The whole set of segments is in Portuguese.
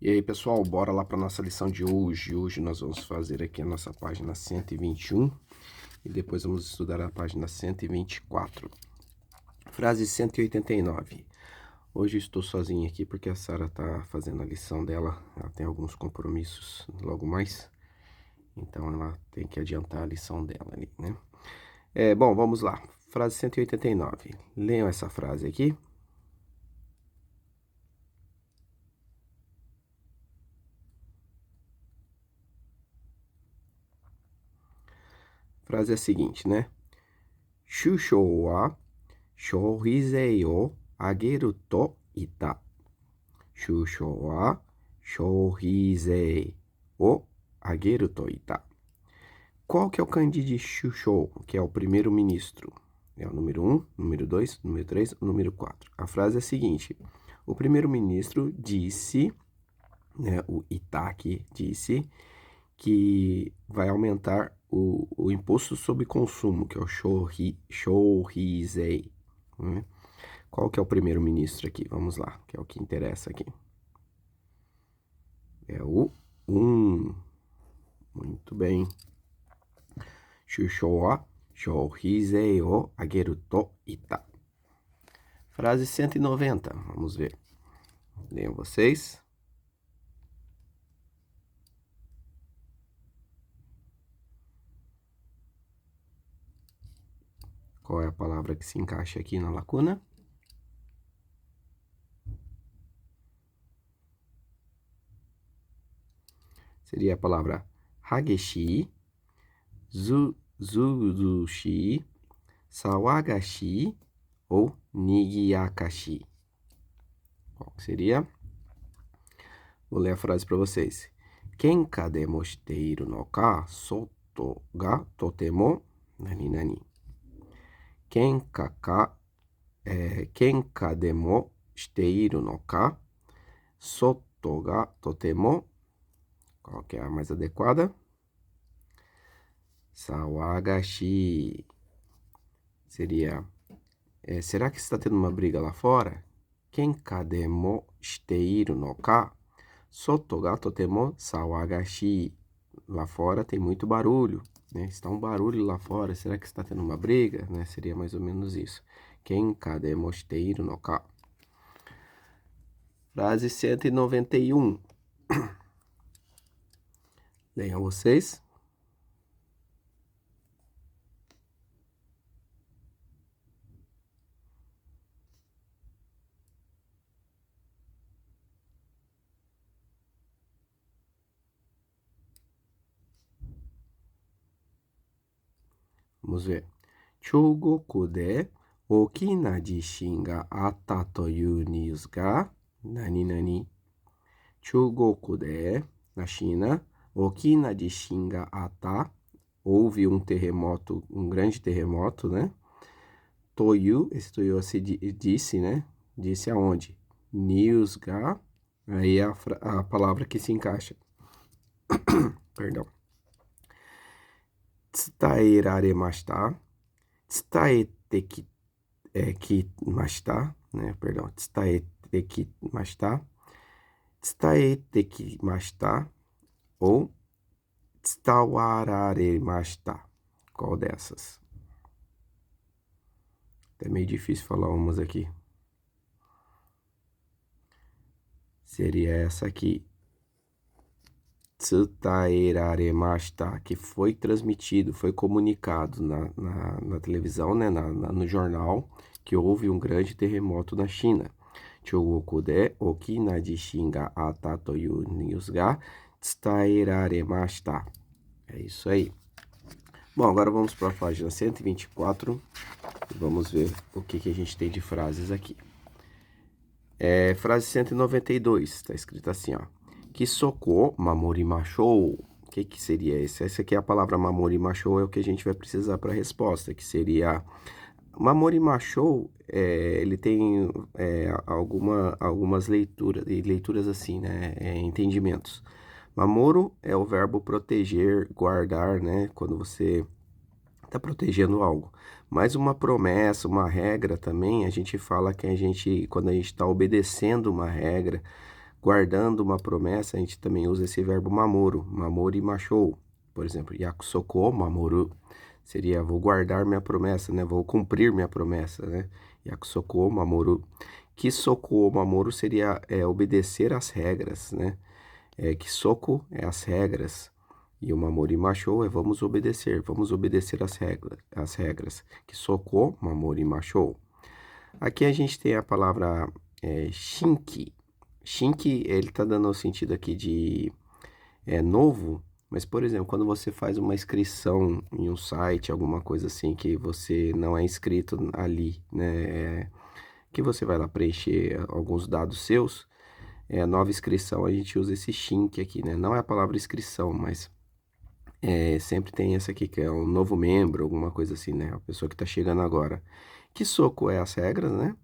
E aí, pessoal, bora lá para nossa lição de hoje. Hoje nós vamos fazer aqui a nossa página 121 e depois vamos estudar a página 124. Frase 189. Hoje eu estou sozinho aqui porque a Sara tá fazendo a lição dela. Ela tem alguns compromissos logo mais, então ela tem que adiantar a lição dela ali, né? Bom, vamos lá. Frase 189. Leiam essa frase aqui. A frase é a seguinte, né? Shushou wa shohizei o ageru to ita. Shushou wa shohizei o ageru to ita. Qual que é o kanji de Shushou, que é o primeiro-ministro? É o número 1, número 2, número 3, número 4. A frase é a seguinte: o primeiro-ministro disse, né, o Itaki disse, que vai aumentar o imposto sobre consumo, que é o Shohizei. Né? Qual que é o primeiro-ministro aqui? Vamos lá, que é o que interessa aqui. É o 1. Muito bem. Shushou wa shohizei o ageru to ita. Frase 190. Vamos ver. Leiam vocês. Qual é a palavra que se encaixa aqui na lacuna? Seria a palavra hageshi, zurushi, sawagashi ou nigiyakashi. Qual que seria? Vou ler a frase para vocês. Kenka de mo shiteiru no ka soto ga totemo nani nani. Kenka de mo shiteiru no ka soto ga totemo. Qual que é a mais adequada? Sawagashi. Seria, será que está tendo uma briga lá fora? Kenka de mo shiteiru no ka soto ga totemo sawagashi. Lá fora tem muito barulho, né? Está um barulho lá fora. Será que está tendo uma briga? Né? Seria mais ou menos isso. Kenka de mo shiteiru no ka. Frase 191. Leiam vocês. Vamos ver. Chūgoku de oki na jishin ga atta toyu news ga nani nani. Chūgoku de, na China, oki na jishin ga atta, houve um terremoto, um grande terremoto, né? Toyu, esse toyu se disse, né? Disse aonde? News ga, aí é a palavra que se encaixa. Perdão. Tsutaeraremashita. Tsutaete kimashita, né? Perdão. Tsutaete kimashita. Tsutaete kimashita ou tsutawararemashita. Qual dessas? É meio difícil falar umas aqui. Seria essa aqui. Tsutaeraremashita, que foi transmitido, foi comunicado na televisão, né, no jornal, que houve um grande terremoto na China. Chūgoku de oki na jishin ga atta toyu news ga tsutaeraremashita. É isso aí. Bom, agora vamos para a página 124 e vamos ver o que a gente tem de frases aqui. Frase 192, está escrito assim, ó. Kisoko mamorimashou. O que seria isso? Essa aqui é a palavra mamorimashou, é o que a gente vai precisar para a resposta, que seria... Mamorimashou, ele tem algumas leituras assim, né? Entendimentos. Mamoro é o verbo proteger, guardar, né? Quando você está protegendo algo. Mas uma promessa, uma regra também, a gente fala que quando a gente está obedecendo uma regra, Guardando uma promessa, a gente também usa esse verbo mamoru, mamori mashou. Por exemplo, yakusoko mamoru seria vou guardar minha promessa, né? Vou cumprir minha promessa, né? Yakusoko mamoru. Kisoko mamoru seria obedecer às regras, né? Kisoko é as regras. E o mamori mashou é vamos obedecer às regras. Kisoko mamori mashou. Aqui a gente tem a palavra shinki. Shinki, ele tá dando o sentido aqui de novo, mas, por exemplo, quando você faz uma inscrição em um site, alguma coisa assim, que você não é inscrito ali, né? Que você vai lá preencher alguns dados seus, nova inscrição, a gente usa esse Shink aqui, né? Não é a palavra inscrição, mas sempre tem essa aqui, que é um novo membro, alguma coisa assim, né? A pessoa que tá chegando agora. Que soco é as regras, né?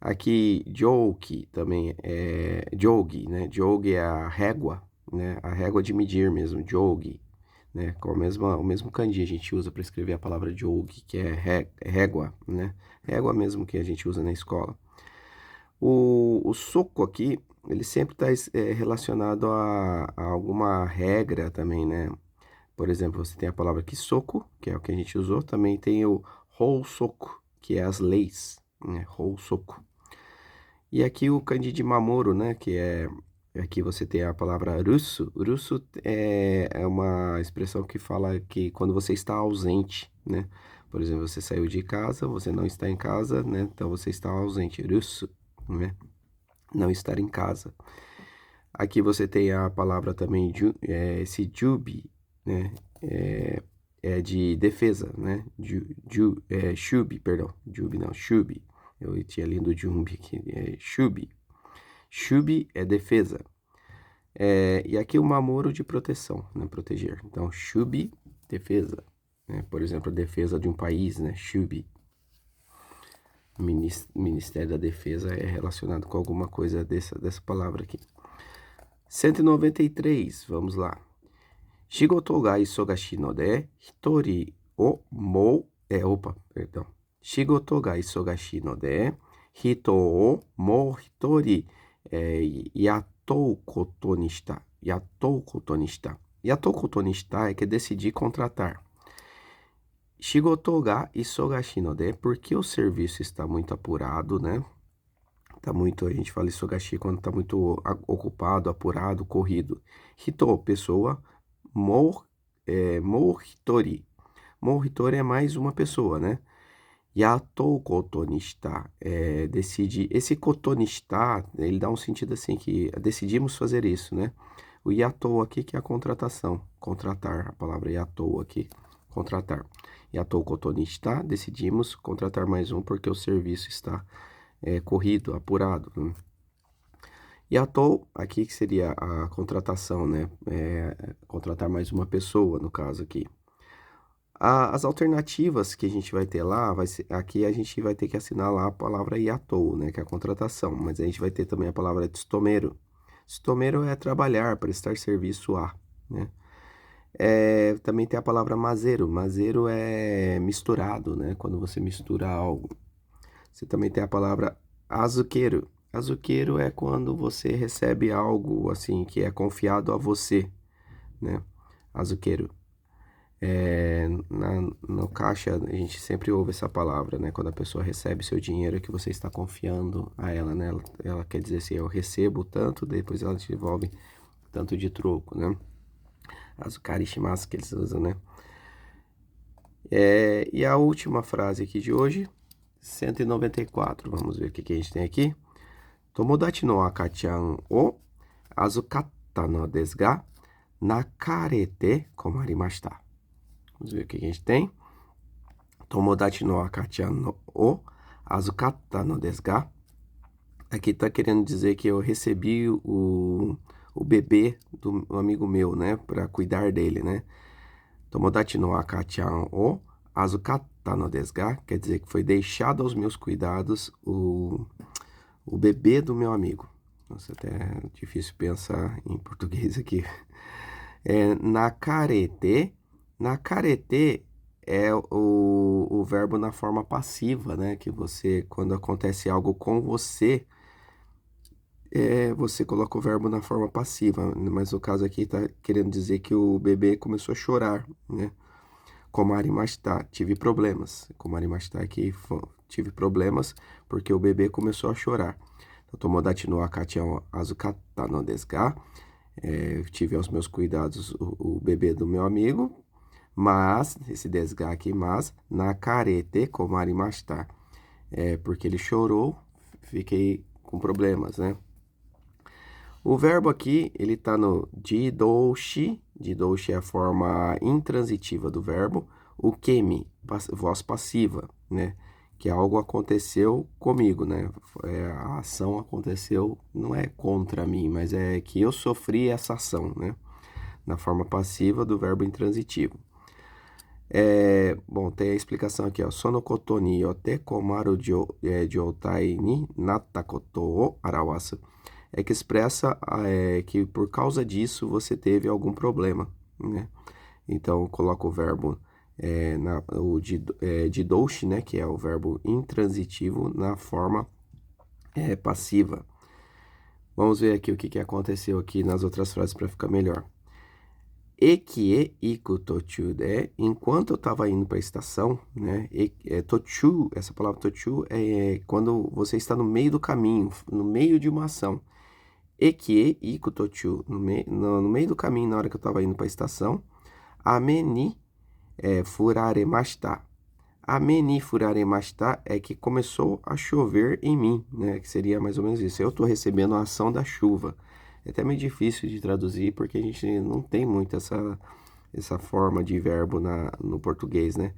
Aqui, jogi também é jogi, né? Jogi é a régua, né? A régua de medir mesmo, jogi, né? Com o mesmo kanji a gente usa para escrever a palavra jogi, que é régua, né? Régua mesmo que a gente usa na escola. O soco aqui, ele sempre está relacionado a alguma regra também, né? Por exemplo, você tem a palavra kisoko, que é o que a gente usou. Também tem o housoku, que é as leis, né? Housoku. E aqui o kanji de mamoro, né? Que é... Aqui você tem a palavra rusu. Rusu é uma expressão que fala que quando você está ausente, né? Por exemplo, você saiu de casa, você não está em casa, né? Então você está ausente. Rusu, né? Não estar em casa. Aqui você tem a palavra também, esse jubi, né? É de defesa, né? Shubi, perdão. Jubi não, shubi. Eu tinha lido jumbi aqui. Shubi. Shubi é defesa. E aqui o mamoro de proteção, né? Proteger. Então, shubi, defesa. Né? Por exemplo, a defesa de um país, né? Shubi. Ministério da Defesa é relacionado com alguma coisa dessa palavra aqui. 193, vamos lá. Shigoto ga isogashi no de, hitori o mou... perdão. Shigoto ga isogashi no de, hito o mou hitori yatou koto ni shita. Yatou koto ni shita. Yatou koto ni shita é que decidi contratar. Shigoto ga isogashi no de, porque o serviço está muito apurado, né? Tá muito, a gente fala isogashi quando tá muito ocupado, apurado, corrido. Hito, pessoa. Mou hitori. Mou hitori é mais uma pessoa, né? Yatou koto ni shita. Decide. Esse koto ni shita, ele dá um sentido assim que decidimos fazer isso, né? O yatou aqui que é a contratação. Contratar. A palavra yatou aqui. Contratar. Yatou koto ni shita. Decidimos contratar mais um porque o serviço está corrido, apurado, né? Yatou, aqui que seria a contratação, né? Contratar mais uma pessoa, no caso aqui. As alternativas que a gente vai ter lá, aqui a gente vai ter que assinar lá a palavra yatou, né? Que é a contratação, mas a gente vai ter também a palavra tsutomeru. Tsutomeru é trabalhar, prestar serviço a, né? Também tem a palavra mazeru. Mazeru é misturado, né? Quando você mistura algo. Você também tem a palavra azuqueiro. Azuqueiro é quando você recebe algo assim que é confiado a você, né? Azuqueiro. No caixa a gente sempre ouve essa palavra, né? Quando a pessoa recebe seu dinheiro é que você está confiando a ela, né? Ela quer dizer assim, eu recebo tanto, depois ela te devolve tanto de troco, né? Azukari shimasu que eles usam, né? E a última frase aqui de hoje, 194. Vamos ver o que a gente tem aqui. Tomodachi no akachan o azukatta no desu ga, nakarete komarimashita. Vamos ver o que a gente tem. Tomodachi no akachan o azukatta no desu ga. Aqui tá querendo dizer que eu recebi o bebê do amigo meu, né? Para cuidar dele, né? Tomodachi no akachan o azukatta no desu ga. Quer dizer que foi deixado aos meus cuidados o bebê do meu amigo. Nossa, até é difícil pensar em português aqui. Nakarete. Nakarete é o verbo na forma passiva, né? Que você, quando acontece algo com você, você coloca o verbo na forma passiva, mas no caso aqui tá querendo dizer que o bebê começou a chorar, né? Komarimashita, tive problemas. Komarimashita aqui, tive problemas porque o bebê começou a chorar. Tomodachi no akachi wa azukatta no desu ga? Eu tive aos meus cuidados o bebê do meu amigo, mas, esse desu ga aqui, mas, nakarete komarimashita. Porque ele chorou, fiquei com problemas, né? O verbo aqui, ele tá no jidoushi. Jidoushi é a forma intransitiva do verbo. O kemi, voz passiva, né? Que algo aconteceu comigo, né? A ação aconteceu, não é contra mim, mas é que eu sofri essa ação, né? Na forma passiva do verbo intransitivo. Bom, tem a explicação aqui, ó. Sonokoto ni yotte komaru joutai ni natta koto o arawasu. Que expressa que por causa disso você teve algum problema, né? Então, coloca o verbo o jidoushi, né? Que é o verbo intransitivo na forma passiva. Vamos ver aqui o que aconteceu aqui nas outras frases para ficar melhor. Eki e iku tochu de, enquanto eu estava indo para a estação, né? Tochu, essa palavra tochu é quando você está no meio do caminho, no meio de uma ação. Eki e iku tochu, no meio do caminho, na hora que eu estava indo para a estação. Ame ni furaremashita. Ame ni furaremashita é que começou a chover em mim, né? Que seria mais ou menos isso. Eu estou recebendo a ação da chuva. É até meio difícil de traduzir, porque a gente não tem muito essa forma de verbo no português, né?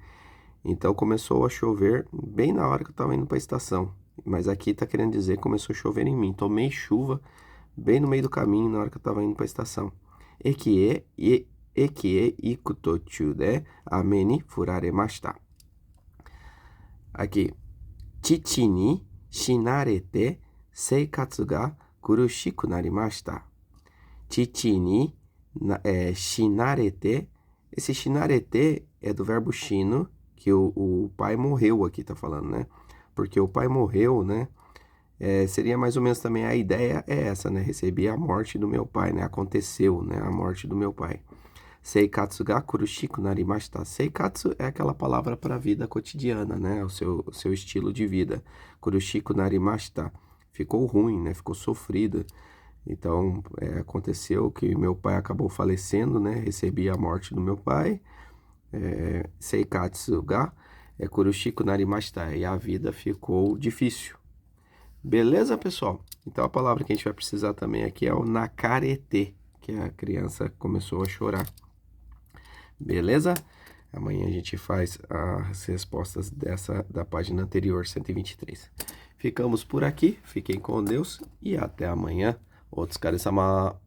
Então, começou a chover bem na hora que eu estava indo para a estação. Mas aqui está querendo dizer que começou a chover em mim. Tomei chuva bem no meio do caminho, na hora que eu estava indo para a estação. Ekie iku tochu de ame ni furaremashita. Aqui. Chichi ni shinarete seikatsu ga kurushiku narimashita. Chichi ni shinarete. Esse shinarete é do verbo shino, que o pai morreu aqui, tá falando, né? Porque o pai morreu, né? Seria mais ou menos também a ideia essa, né? Recebi a morte do meu pai, né? Aconteceu, né? A morte do meu pai. Seikatsu ga kurushiku narimashita. Seikatsu é aquela palavra para a vida cotidiana, né? O seu estilo de vida. Kurushiku narimashita. Ficou ruim, né? Ficou sofrido. Então, aconteceu que meu pai acabou falecendo, né? Recebi a morte do meu pai. Seikatsu ga kurushiku narimashita. E a vida ficou difícil. Beleza, pessoal? Então, a palavra que a gente vai precisar também aqui é o nakarete, que a criança começou a chorar. Beleza? Amanhã a gente faz as respostas da página anterior, 123. Ficamos por aqui, fiquem com Deus e até amanhã. Otsukaresama.